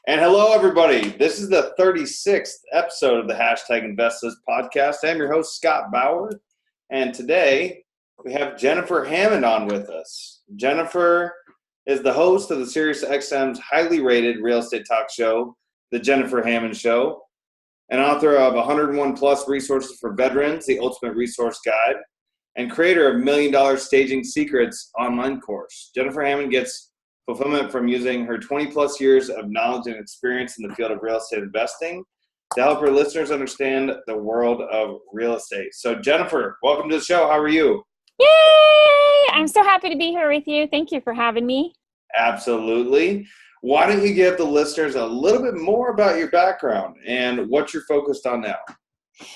And hello, everybody. This is the 36th episode of the #InvestUs podcast. I'm your host, Scott Bauer. And today we have Jennifer Hammond on with us. Jennifer is the host of the SiriusXM's highly rated real estate talk show, The Jennifer Hammond Show, and author of 101 plus resources for veterans, the ultimate resource guide, and creator of $1 Million Staging Secrets online course. Jennifer Hammond gets fulfillment from using her 20 plus years of knowledge and experience in the field of real estate investing to help her listeners understand the world of real estate. So Jennifer, welcome to the show. How are you? Yay! I'm so happy to be here with you. Thank you for having me. Absolutely. Why don't you give the listeners a little bit more about your background and what you're focused on now?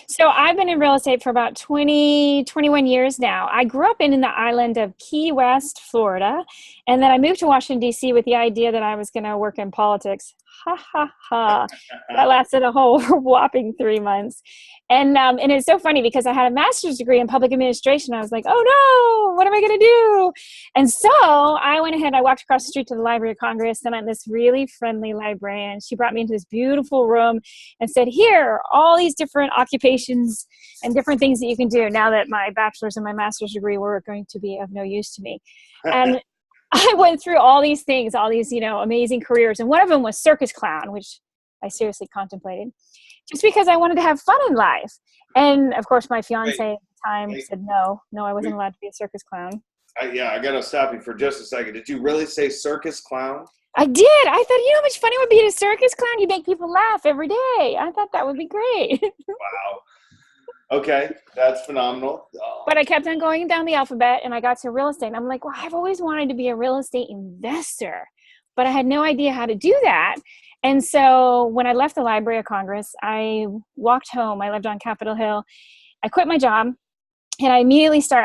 So I've been in real estate for about 21 years now. I grew up in the island of Key West, Florida, and then I moved to Washington, D.C. with the idea that I was going to work in politics. Ha, ha, ha. That lasted a whole whopping 3 months. And it's so funny because I had a master's degree in public administration. I was like, oh no, what am I going to do? And so I went ahead, I walked across the street to the Library of Congress, and I'm this really friendly librarian. She brought me into this beautiful room and said, here, all these different occupations and different things that you can do now that my bachelor's and my master's degree were going to be of no use to me. And I went through all these things, all these, amazing careers. And one of them was circus clown, which I seriously contemplated just because I wanted to have fun in life. And of course, my fiance at the time said, no, I wasn't allowed to be a circus clown. I got to stop you for just a second. Did you really say circus clown? I did. I thought, how much fun it would be at a circus clown? You make people laugh every day. I thought that would be great. Wow. Okay, that's phenomenal. But I kept on going down the alphabet, and I got to real estate. And I'm like, well, I've always wanted to be a real estate investor, but I had no idea how to do that. And so when I left the Library of Congress, I walked home. I lived on Capitol Hill. I quit my job. And I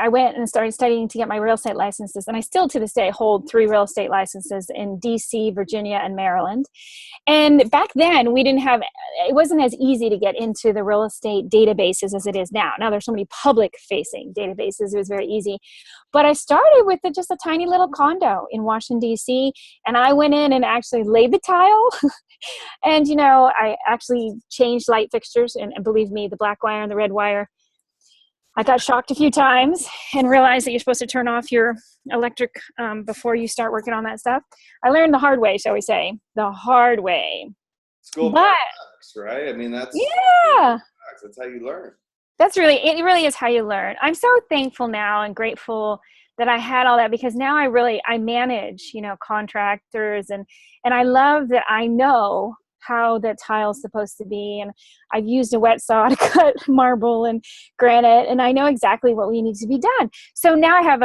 went and started studying to get my real estate licenses. And I still to this day hold 3 real estate licenses in DC, Virginia, and Maryland. And back then it wasn't as easy to get into the real estate databases as it is now. Now there's so many public facing databases. It was very easy. But I started with just a tiny little condo in Washington, DC. And I went in and actually laid the tile. And, I actually changed light fixtures. And believe me, the black wire and the red wire, I got shocked a few times and realized that you're supposed to turn off your electric before you start working on that stuff. I learned the hard way, shall we say, the hard way. School products, right? I mean, that's how you learn. It really is how you learn. I'm so thankful now and grateful that I had all that, because now I manage, contractors, and I love that I know how the tile's supposed to be. And I've used a wet saw to cut marble and granite, and I know exactly what we need to be done. So now I have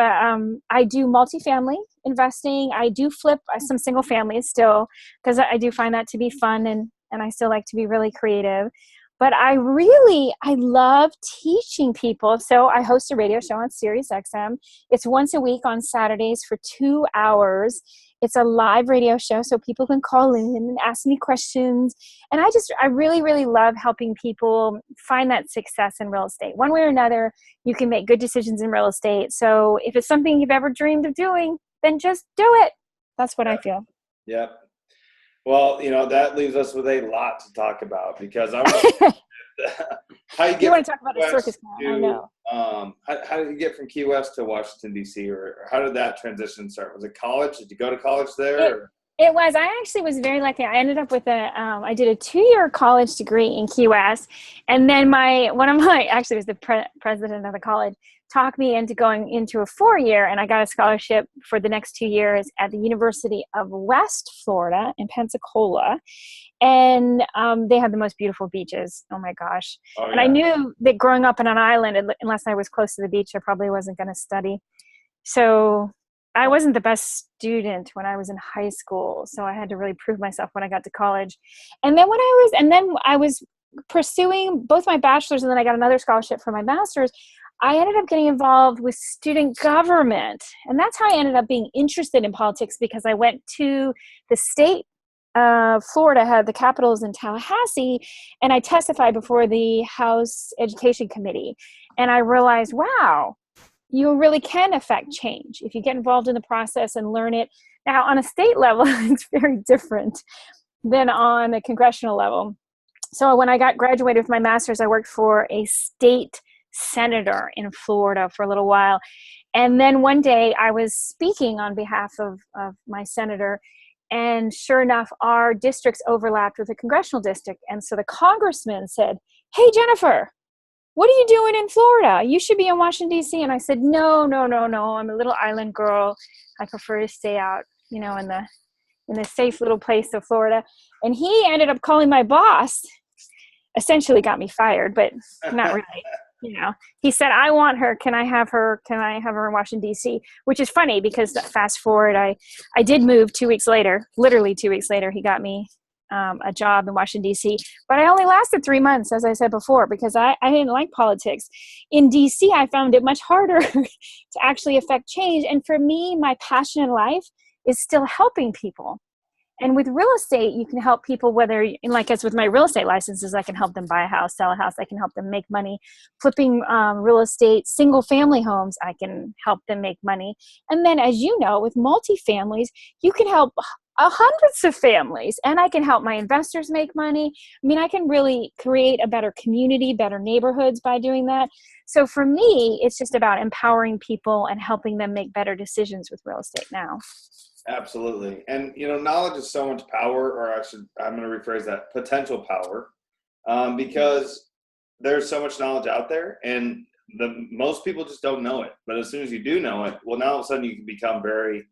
I do multifamily investing. I do flip some single families still, because I do find that to be fun, and I still like to be really creative. But I love teaching people. So I host a radio show on SiriusXM. It's once a week on Saturdays for 2 hours. It's a live radio show, so people can call in and ask me questions. And I really, really love helping people find that success in real estate. One way or another, you can make good decisions in real estate. So if it's something you've ever dreamed of doing, then just do it. That's what I feel. Yeah. Well, that leaves us with a lot to talk about, because I want you want to talk about the circus now, I know. How did you get from Key West to Washington, D.C., or how did that transition start? Was it college? Did you go to college there? It was. I actually was very lucky. I ended up with I did a 2-year college degree in Key West. And then actually was the president of the college, talked me into going into a 4-year, and I got a scholarship for the next 2 years at the University of West Florida in Pensacola. And they have the most beautiful beaches. Oh my gosh. Oh, yeah. And I knew that growing up on an island, unless I was close to the beach, I probably wasn't going to study. So I wasn't the best student when I was in high school. So I had to really prove myself when I got to college. And then I was pursuing both my bachelor's, and then I got another scholarship for my master's. I ended up getting involved with student government. And that's how I ended up being interested in politics, because I went to the state Florida, had the capitals in Tallahassee, and I testified before the House Education Committee. And I realized, wow, you really can affect change if you get involved in the process and learn it. Now, on a state level, it's very different. than on the congressional level. So when I got graduated with my master's, I worked for a state senator in Florida for a little while. And then one day I was speaking on behalf of my senator, and sure enough, our districts overlapped with the congressional district. And so the congressman said, "Hey, Jennifer, what are you doing in Florida? You should be in Washington, D.C." And I said, no. I'm a little island girl. I prefer to stay out, in the safe little place of Florida. And he ended up calling my boss, essentially got me fired, but not really. He said, "I want her. Can I have her in Washington, D.C.?" Which is funny because fast forward, I did move 2 weeks later, literally 2 weeks later, he got me a job in Washington, D.C. But I only lasted 3 months, as I said before, because I didn't like politics. In D.C., I found it much harder to actually affect change. And for me, my passion in life is still helping people. And with real estate, you can help people, whether, like as with my real estate licenses, I can help them buy a house, sell a house. I can help them make money. Flipping real estate, single family homes, I can help them make money. And then, as you know, with multifamilies, you can help hundreds of families, and I can help my investors make money. I mean, I can really create a better community, better neighborhoods by doing that. So for me, it's just about empowering people and helping them make better decisions with real estate now. Absolutely. And, knowledge is so much power, or I'm going to rephrase that, potential power, because there's so much knowledge out there, and most people just don't know it. But as soon as you do know it, well, now all of a sudden you can become very,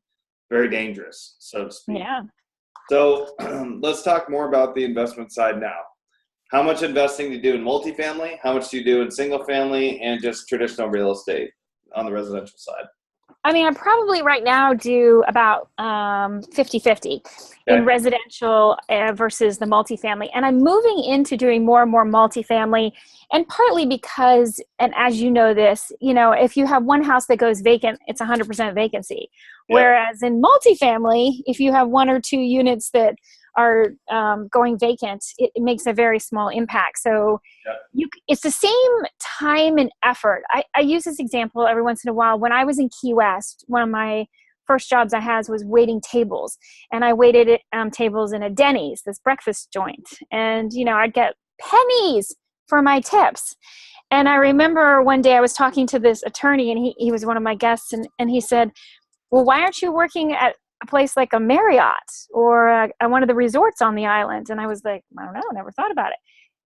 very dangerous, so to speak. Yeah. So let's talk more about the investment side now. How much investing do you do in multifamily? How much do you do in single family and just traditional real estate on the residential side? I mean, I probably right now do about 50-50 in residential versus the multifamily. And I'm moving into doing more and more multifamily, and partly because, and as you know this, if you have one house that goes vacant, it's 100% vacancy. Yeah. Whereas in multifamily, if you have one or two units that are going vacant, it makes a very small impact. So it's the same time and effort. I use this example every once in a while. When I was in Key West, one of my first jobs I had was waiting tables. And I waited tables in a Denny's, this breakfast joint. And, I'd get pennies for my tips. And I remember one day I was talking to this attorney, and he was one of my guests, and he said, "Well, why aren't you working at a place like a Marriott or one of the resorts on the island?" And I was like, I don't know, never thought about it.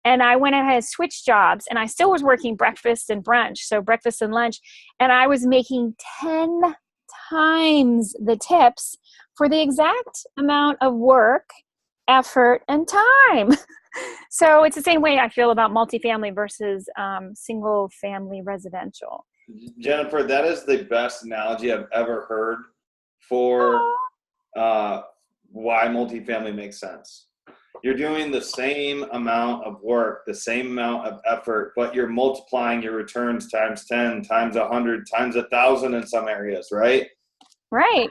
And I went ahead and switched jobs, and I still was working breakfast and brunch, so breakfast and lunch, and I was making 10 times the tips for the exact amount of work, effort, and time. So it's the same way I feel about multifamily versus single family residential. Jennifer, that is the best analogy I've ever heard for why multifamily makes sense. You're doing the same amount of work, the same amount of effort, but you're multiplying your returns times 10, times 100, times 1,000 in some areas, right? Right.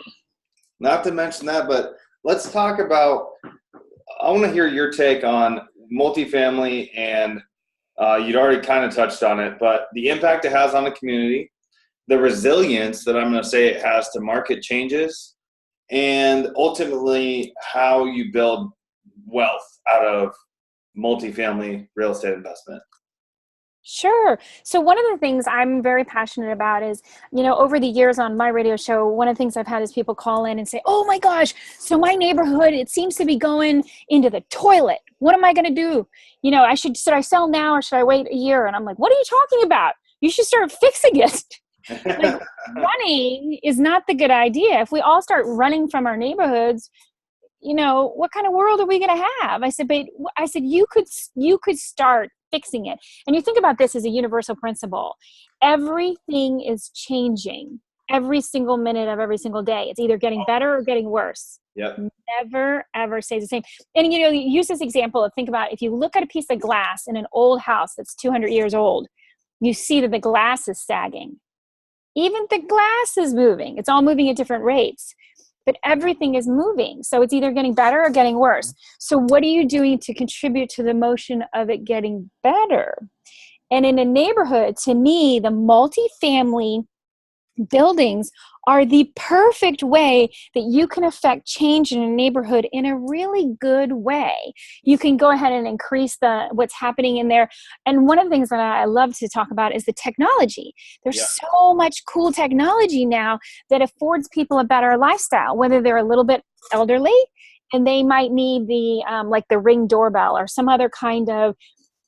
Not to mention that, but let's talk about, I want to hear your take on multifamily, and you'd already kind of touched on it, but the impact it has on the community, the resilience that I'm going to say it has to market changes, and ultimately how you build wealth out of multifamily real estate investment. Sure. So one of the things I'm very passionate about is, over the years on my radio show, one of the things I've had is people call in and say, "Oh my gosh, so my neighborhood, it seems to be going into the toilet. What am I going to do? Should I sell now or should I wait a year?" And I'm like, "What are you talking about? You should start fixing it." Like, running is not the good idea. If we all start running from our neighborhoods, what kind of world are we going to have? I said, you could start fixing it. And you think about this as a universal principle. Everything is changing every single minute of every single day. It's either getting better or getting worse. Yep. Never, ever stays the same. And, you use this example of, think about if you look at a piece of glass in an old house that's 200 years old, you see that the glass is sagging. Even the glass is moving. It's all moving at different rates. But everything is moving. So it's either getting better or getting worse. So what are you doing to contribute to the motion of it getting better? And in a neighborhood, to me, the multifamily buildings are the perfect way that you can affect change in a neighborhood in a really good way. You can go ahead and increase what's happening in there. And one of the things that I love to talk about is the technology. There's so much cool technology now that affords people a better lifestyle, whether they're a little bit elderly and they might need the like the Ring doorbell or some other kind of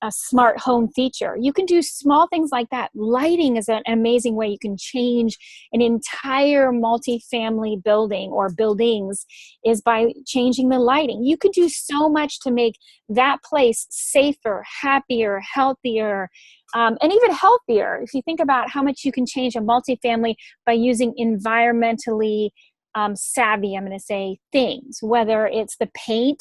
a smart home feature. You can do small things like that. Lighting is an amazing way you can change an entire multifamily building or buildings is by changing the lighting. You could do so much to make that place safer, happier, healthier, and even healthier. If you think about how much you can change a multifamily by using environmentally savvy, I'm going to say, things, whether it's the paint.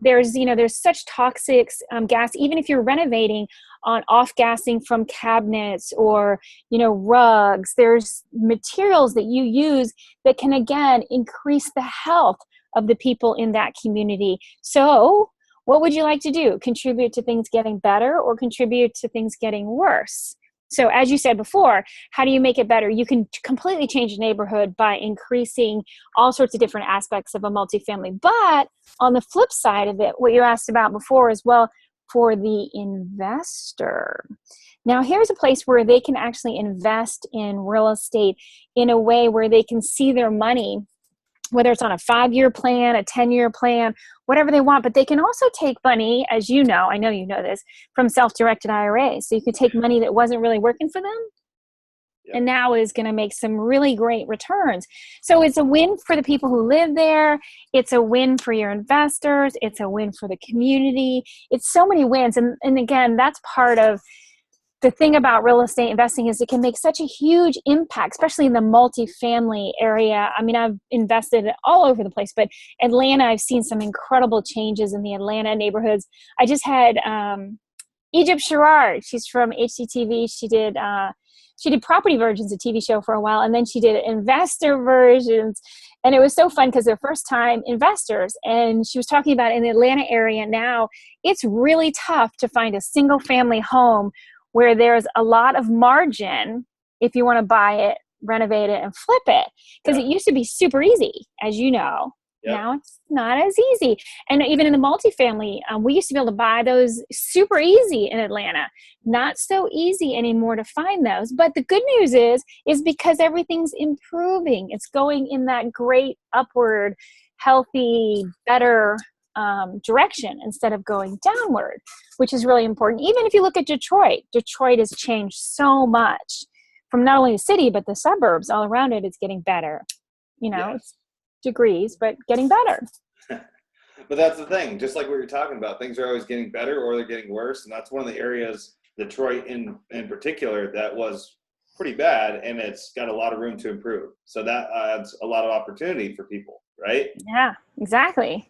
There's such toxic gas, even if you're renovating on off-gassing from cabinets or, rugs, there's materials that you use that can, again, increase the health of the people in that community. So what would you like to do? Contribute to things getting better or contribute to things getting worse? So as you said before, how do you make it better? You can completely change a neighborhood by increasing all sorts of different aspects of a multifamily. But on the flip side of it, what you asked about before as well, for the investor. Now here's a place where they can actually invest in real estate in a way where they can see their money, whether it's on a 5-year plan, a 10-year plan, whatever they want. But they can also take money, as you know, I know you know this, from self-directed IRAs. So you could take money that wasn't really working for them and now is going to make some really great returns. So it's a win for the people who live there. It's a win for your investors. It's a win for the community. It's so many wins. And again, that's part of the thing about real estate investing is it can make such a huge impact, especially in the multifamily area. I mean, I've invested all over the place, but Atlanta, I've seen some incredible changes in the Atlanta neighborhoods. I just had Egypt Sherrard. She's from HGTV. She did Property Virgins, a TV show for a while, and then she did Investor Versions. And it was so fun because they're first-time investors. And she was talking about in the Atlanta area now, it's really tough to find a single-family home where there's a lot of margin if you want to buy it, renovate it, and flip it. Because it used to be super easy, as you know. Now it's not as easy. And even in the multifamily, we used to be able to buy those super easy in Atlanta. Not so easy anymore to find those. But the good news is because everything's improving. It's going in that great upward, healthy, better direction instead of going downward, which is really important. Even if you look at Detroit has changed so much from not only the city, but the suburbs all around it. It's getting better. It's degrees, but getting better. But that's the thing, just like what you're talking about, things are always getting better or they're getting worse. And that's one of the areas, Detroit in particular, that was pretty bad, and it's got a lot of room to improve. So that adds a lot of opportunity for people, right? Yeah, exactly.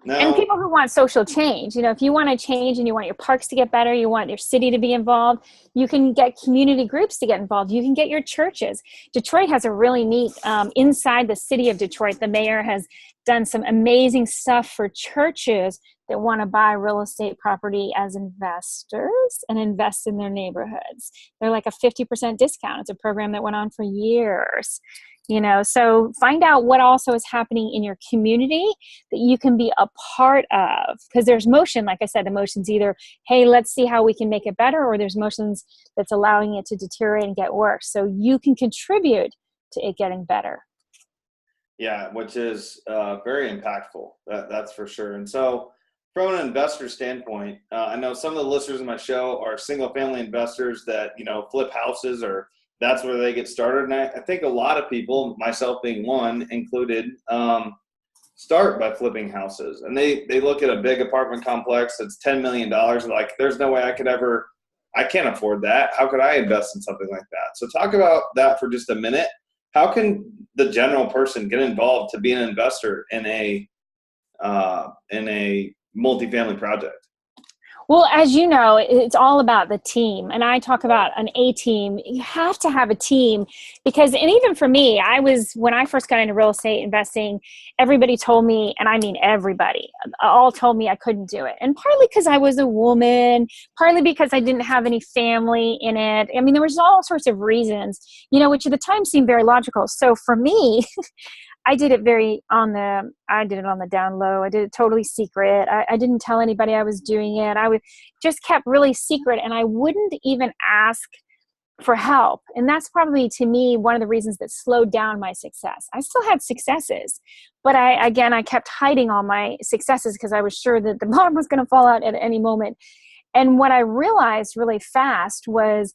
Now, and people who want social change, if you want to change and you want your parks to get better, you want your city to be involved, you can get community groups to get involved. You can get your churches. Detroit has a really neat, inside the city of Detroit, the mayor has done some amazing stuff for churches that want to buy real estate property as investors and invest in their neighborhoods. They're like a 50% discount. It's a program that went on for years. So find out what also is happening in your community that you can be a part of, because there's motion. Like I said, the motion's either, hey, let's see how we can make it better, or there's motions that's allowing it to deteriorate and get worse. So you can contribute to it getting better. Yeah, which is very impactful. That's for sure. And so from an investor standpoint, I know some of the listeners in my show are single family investors that, flip houses, or that's where they get started. And I think a lot of people, myself being one included, start by flipping houses. And they look at a big apartment complex that's $10 million. And like, there's no way I can't afford that. How could I invest in something like that? So talk about that for just a minute. How can the general person get involved to be an investor in a multifamily project? Well, as you know, it's all about the team. And I talk about an A team. You have to have a team because, and even for me, when I first got into real estate investing, everybody told me, and I mean everybody, all told me I couldn't do it. And partly because I was a woman, partly because I didn't have any family in it. I mean, there was all sorts of reasons, which at the time seemed very logical. So for me, I did it I did it on the down low. I did it totally secret. I didn't tell anybody I was doing it. Just kept really secret, and I wouldn't even ask for help. And that's probably, to me, one of the reasons that slowed down my success. I still had successes, but I kept hiding all my successes because I was sure that the bottom was going to fall out at any moment. And what I realized really fast was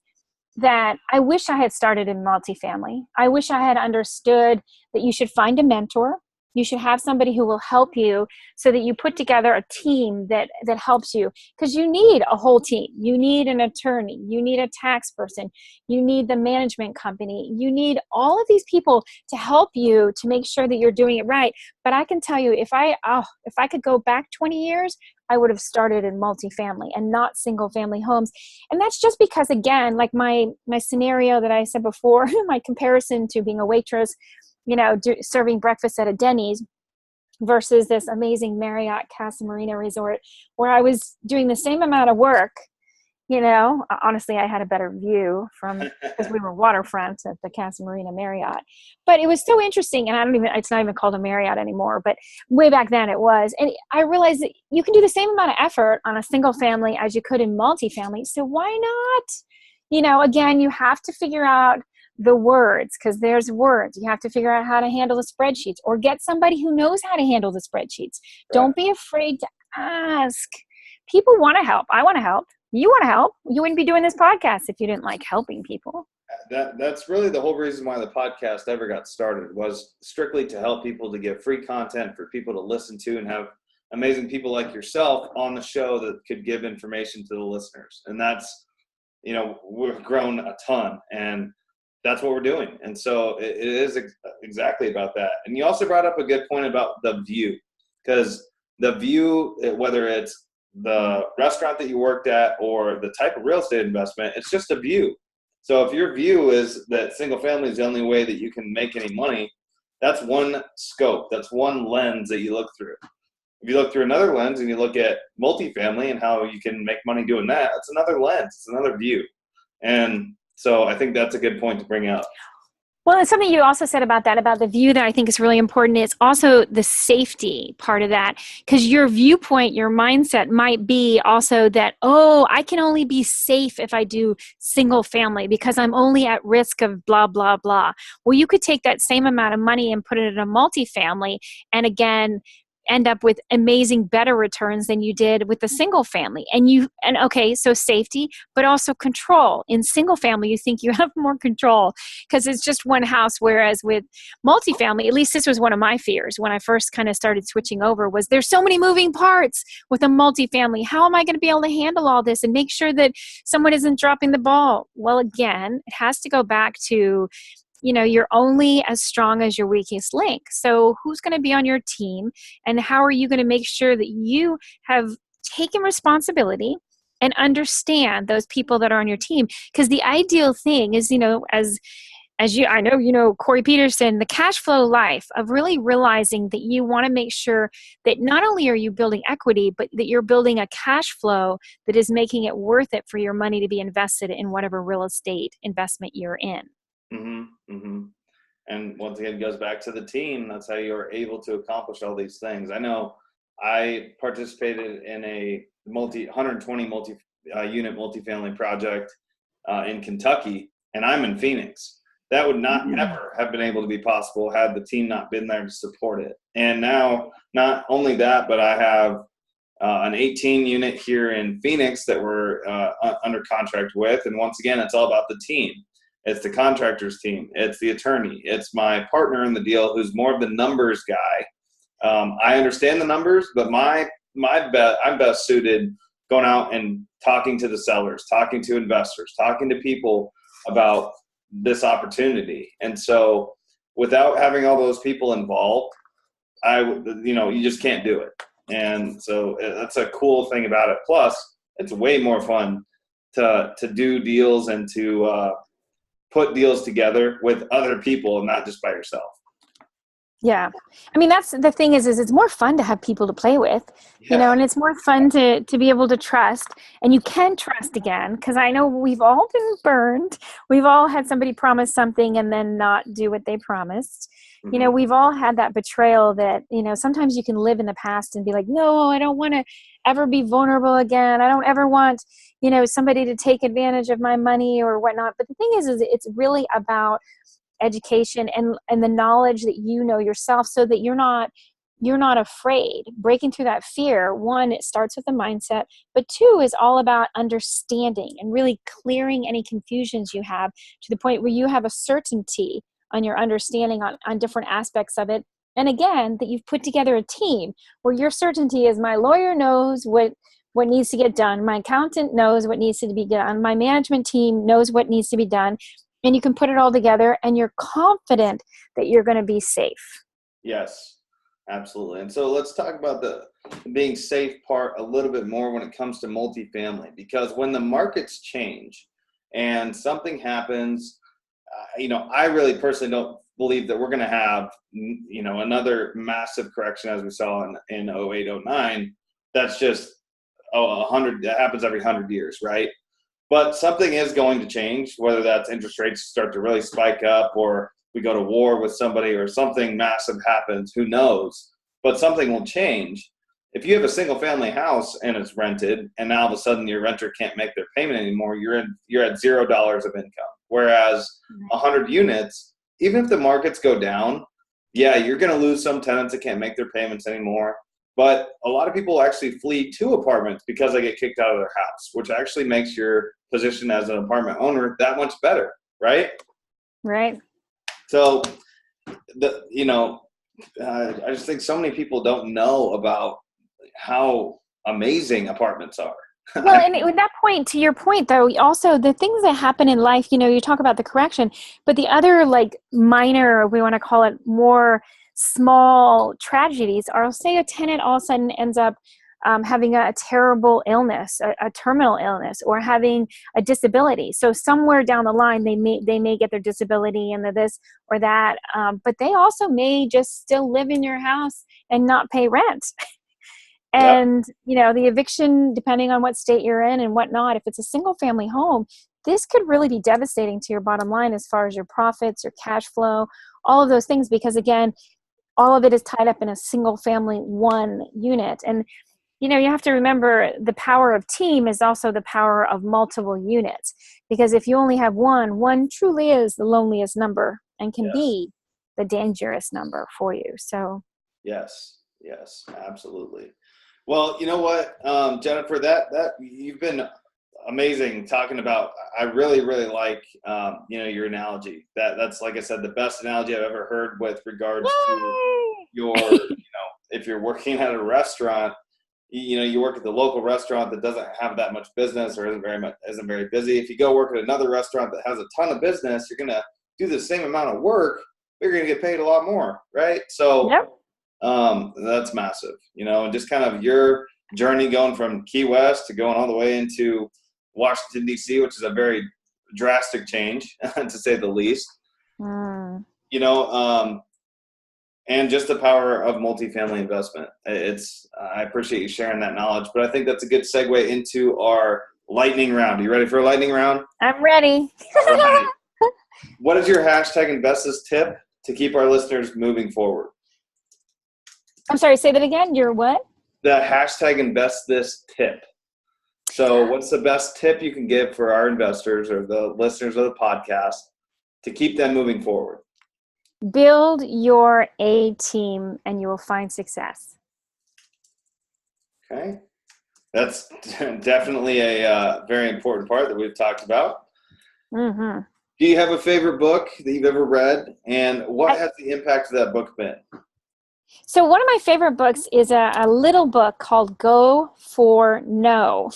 that I wish I had started in multifamily. I wish I had understood that you should find a mentor. You should have somebody who will help you so that you put together a team that helps you, because you need a whole team. You need an attorney. You need a tax person. You need the management company. You need all of these people to help you to make sure that you're doing it right. But I can tell you, if I could go back 20 years, I would have started in multifamily and not single family homes. And that's just because, again, like my scenario that I said before, my comparison to being a waitress, serving breakfast at a Denny's versus this amazing Marriott Casa Marina resort where I was doing the same amount of work. Honestly, I had a better view because we were waterfront at the Casa Marina Marriott. But it was so interesting, and it's not even called a Marriott anymore, but way back then it was. And I realized that you can do the same amount of effort on a single family as you could in multifamily. So why not? Again, you have to figure out the words, because there's words. You have to figure out how to handle the spreadsheets or get somebody who knows how to handle the spreadsheets. Right. Don't be afraid to ask. People want to help. I want to help. You want to help. You wouldn't be doing this podcast if you didn't like helping people. That's really the whole reason why the podcast ever got started, was strictly to help people, to give free content for people to listen to and have amazing people like yourself on the show that could give information to the listeners. And that's, we've grown a ton, and that's what we're doing. And so it is exactly about that. And you also brought up a good point about the view, because the view, whether it's the restaurant that you worked at or the type of real estate investment, it's just a view. So if your view is that single family is the only way that you can make any money, that's one scope. That's one lens that you look through. If you look through another lens and you look at multifamily and how you can make money doing that, it's another lens. It's another view. And so I think that's a good point to bring up. Well, and something you also said about the view that I think is really important is also the safety part of that. Because your viewpoint, your mindset might be also that, I can only be safe if I do single family because I'm only at risk of blah, blah, blah. Well, you could take that same amount of money and put it in a multifamily, and again, end up with amazing, better returns than you did with the single family. So safety, but also control. In single family, you think you have more control because it's just one house. Whereas with multifamily, at least this was one of my fears when I first kind of started switching over, was there's so many moving parts with a multifamily. How am I going to be able to handle all this and make sure that someone isn't dropping the ball? Well, again, it has to go back to, you're only as strong as your weakest link. So who's going to be on your team, and how are you going to make sure that you have taken responsibility and understand those people that are on your team? Because the ideal thing is, I know, Corey Peterson, the cash flow life of really realizing that you want to make sure that not only are you building equity, but that you're building a cash flow that is making it worth it for your money to be invested in whatever real estate investment you're in. Mm-hmm, mm-hmm. And once again, it goes back to the team. That's how you're able to accomplish all these things. I know I participated in a 120 unit multifamily project in Kentucky, and I'm in Phoenix. That would never have been able to be possible had the team not been there to support it. And now, not only that, but I have an 18 unit here in Phoenix that we're under contract with. And once again, it's all about the team. It's the contractor's team. It's the attorney. It's my partner in the deal who's more of the numbers guy. I understand the numbers, but I'm best suited going out and talking to the sellers, talking to investors, talking to people about this opportunity. And so without having all those people involved, you just can't do it. And so that's a cool thing about it. Plus, it's way more fun to do deals and to put deals together with other people and not just by yourself. Yeah. I mean, that's the thing is it's more fun to have people to play with, and it's more fun to be able to trust, and you can trust again. Cause I know we've all been burned. We've all had somebody promise something and then not do what they promised. Mm-hmm. We've all had that betrayal that, sometimes you can live in the past and be like, no, I don't want to ever be vulnerable again. I don't ever want, somebody to take advantage of my money or whatnot. But the thing is it's really about education and the knowledge that yourself, so that you're not afraid. Breaking through that fear, one, it starts with the mindset, but two is all about understanding and really clearing any confusions you have to the point where you have a certainty on your understanding on different aspects of it. And again, that you've put together a team where your certainty is my lawyer knows what needs to get done, my accountant knows what needs to be done, my management team knows what needs to be done. And you can put it all together and you're confident that you're going to be safe. Yes, absolutely. And so let's talk about the being safe part a little bit more when it comes to multifamily, because when the markets change and something happens, I really personally don't believe that we're going to have, another massive correction as we saw in 08, 09. That's just 100, that happens every 100 years, right? But something is going to change, whether that's interest rates start to really spike up or we go to war with somebody or something massive happens, who knows? But something will change. If you have a single family house and it's rented and now all of a sudden your renter can't make their payment anymore, you're at $0 of income. Whereas 100 units, even if the markets go down, yeah, you're going to lose some tenants that can't make their payments anymore. But a lot of people actually flee to apartments because they get kicked out of their house, which actually makes your position as an apartment owner that much better, right? Right. So, I just think so many people don't know about how amazing apartments are. Well, and with that point, to your point, though, also the things that happen in life, you talk about the correction, but the other minor, we want to call it more small tragedies are, say a tenant all of a sudden ends up having a terrible illness, a terminal illness, or having a disability. So somewhere down the line, they may get their disability and this or that, but they also may just still live in your house and not pay rent. And, the eviction, depending on what state you're in and whatnot, if it's a single family home, this could really be devastating to your bottom line as far as your profits, your cash flow, all of those things, because again, all of it is tied up in a single family, one unit. And, you have to remember the power of team is also the power of multiple units, because if you only have one truly is the loneliest number and can be the dangerous number for you. So. Yes, absolutely. Well, you know what, Jennifer, that you've been amazing talking about. I really, really like, your analogy. That's, like I said, the best analogy I've ever heard with regards to your, if you're working at a restaurant, you work at the local restaurant that doesn't have that much business or isn't very busy. If you go work at another restaurant that has a ton of business, you're going to do the same amount of work, but you're going to get paid a lot more, right? So. Yep. That's massive, and just kind of your journey going from Key West to going all the way into Washington, D.C., which is a very drastic change, to say the least. And just the power of multifamily investment. I appreciate you sharing that knowledge, but I think that's a good segue into our lightning round. Are you ready for a lightning round? I'm ready. All right. What is your #InvestThis tip to keep our listeners moving forward? I'm sorry, say that again. You're what? The #InvestThis tip. So what's the best tip you can give for our investors or the listeners of the podcast to keep them moving forward? Build your A team and you will find success. Okay. That's definitely a very important part that we've talked about. Mm-hmm. Do you have a favorite book that you've ever read? And what has the impact of that book been? So one of my favorite books is a little book called Go for No.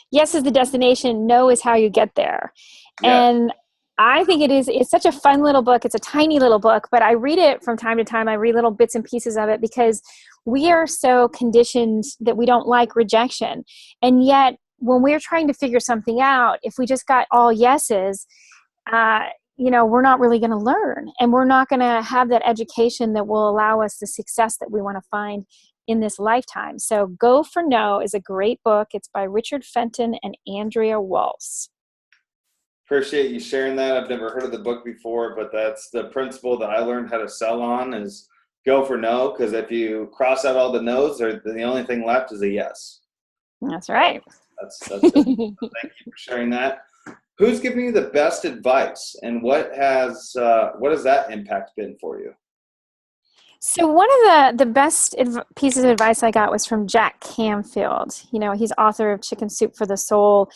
Yes is the destination. No is how you get there. Yes. And I think it's such a fun little book. It's a tiny little book, but I read it from time to time. I read little bits and pieces of it because we are so conditioned that we don't like rejection. And yet when we're trying to figure something out, if we just got all yeses, we're not really going to learn, and we're not going to have that education that will allow us the success that we want to find in this lifetime. So Go for No is a great book. It's by Richard Fenton and Andrea Walsh. Appreciate you sharing that. I've never heard of the book before, but that's the principle that I learned how to sell on is go for no, because if you cross out all the no's, the only thing left is a yes. That's right. That's it. Thank you for sharing that. Who's giving you the best advice, and what has that impact been for you? So one of the best pieces of advice I got was from Jack Canfield. He's author of Chicken Soup for the Soul.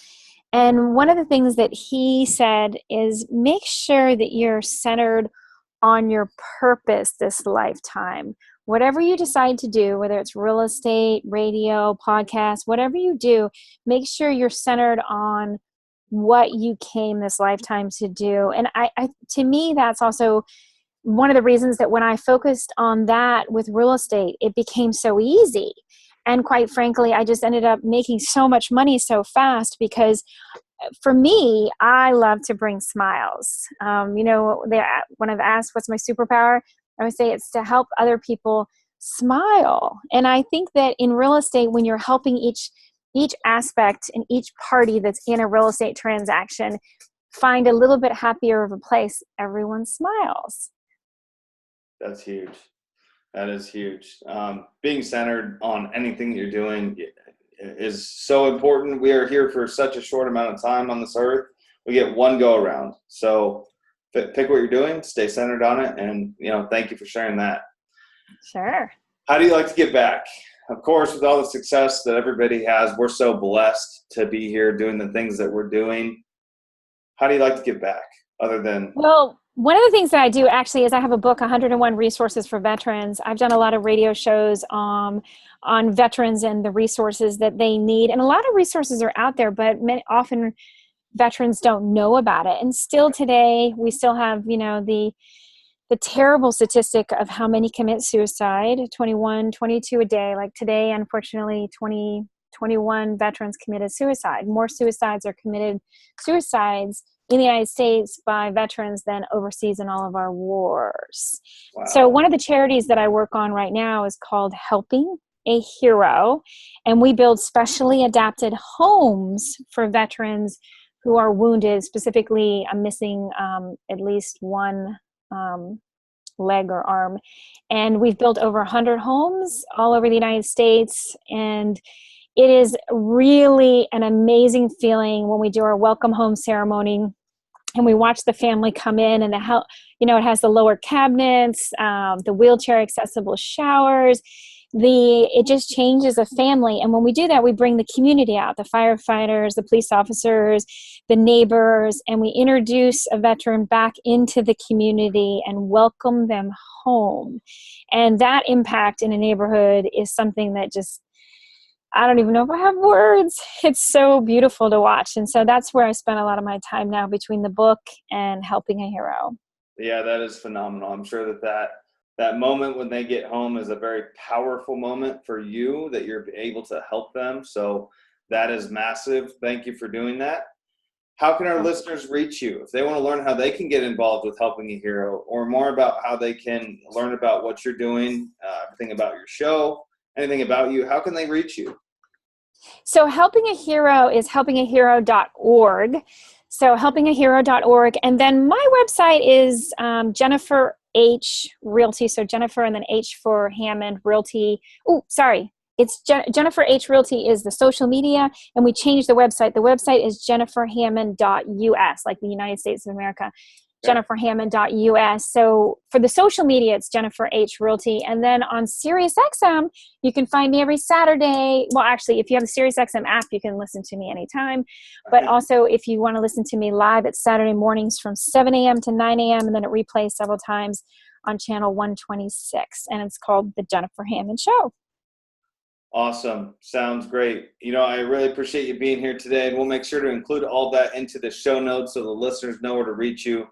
And one of the things that he said is make sure that you're centered on your purpose this lifetime. Whatever you decide to do, whether it's real estate, radio, podcast, whatever you do, make sure you're centered on what you came this lifetime to do. And to me, that's also one of the reasons that when I focused on that with real estate, it became so easy. And quite frankly, I just ended up making so much money so fast because for me, I love to bring smiles. When I've asked what's my superpower, I would say it's to help other people smile. And I think that in real estate, when you're helping each aspect and each party that's in a real estate transaction find a little bit happier of a place, everyone smiles. That's huge. That is huge. Being centered on anything that you're doing is so important. We are here for such a short amount of time on this earth. We get one go around. So pick what you're doing, stay centered on it. And, thank you for sharing that. Sure. How do you like to give back? Of course, with all the success that everybody has, we're so blessed to be here doing the things that we're doing. How do you like to give back other than? Well, one of the things that I do actually is I have a book, 101 Resources for Veterans. I've done a lot of radio shows on veterans and the resources that they need. And a lot of resources are out there, but often veterans don't know about it. And still today, we still have, the terrible statistic of how many commit suicide, 21, 22 a day. Like today, unfortunately, 21 veterans committed suicide. More suicides in the United States by veterans than overseas in all of our wars. Wow. So one of the charities that I work on right now is called Helping a Hero, and we build specially adapted homes for veterans who are wounded. Specifically, I'm missing at least one leg or arm. And we've built over 100 homes all over the United States, and it is really an amazing feeling when we do our welcome home ceremony and we watch the family come in, and it has the lower cabinets, the wheelchair accessible showers. It just changes a family. And when we do that, we bring the community out, the firefighters, the police officers, the neighbors, and we introduce a veteran back into the community and welcome them home. And that impact in a neighborhood is something that just, I don't even know if I have words. It's so beautiful to watch. And so that's where I spend a lot of my time now, between the book and Helping a Hero. Yeah, that is phenomenal. I'm sure that moment when they get home is a very powerful moment for you, that you're able to help them. So that is massive. Thank you for doing that. How can our listeners reach you if they want to learn how they can get involved with Helping a Hero, or more about how they can learn about what you're doing, everything about your show, anything about you? How can they reach you? So Helping a Hero is helpingahero.org. So helpingahero.org. And then my website is Jennifer H Realty. So Jennifer and then H for Hammond Realty. Oh, sorry. It's Jennifer H Realty is the social media, and we changed the website. The website is jenniferhammond.us, like the United States of America. jenniferhammond.us. So for the social media, it's Jennifer H Realty. And then on SiriusXM, you can find me every Saturday. Well, actually, if you have the SiriusXM app, you can listen to me anytime. But also, if you want to listen to me live, it's Saturday mornings from 7 a.m. to 9 a.m. And then it replays several times on channel 126. And it's called The Jennifer Hammond Show. Awesome. Sounds great. I really appreciate you being here today, and we'll make sure to include all that into the show notes so the listeners know where to reach you.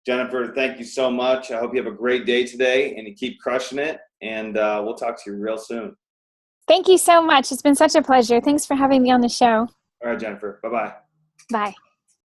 Jennifer, thank you so much. I hope you have a great day today and you keep crushing it, and we'll talk to you real soon. Thank you so much. It's been such a pleasure. Thanks for having me on the show. All right, Jennifer. Bye-bye. Bye.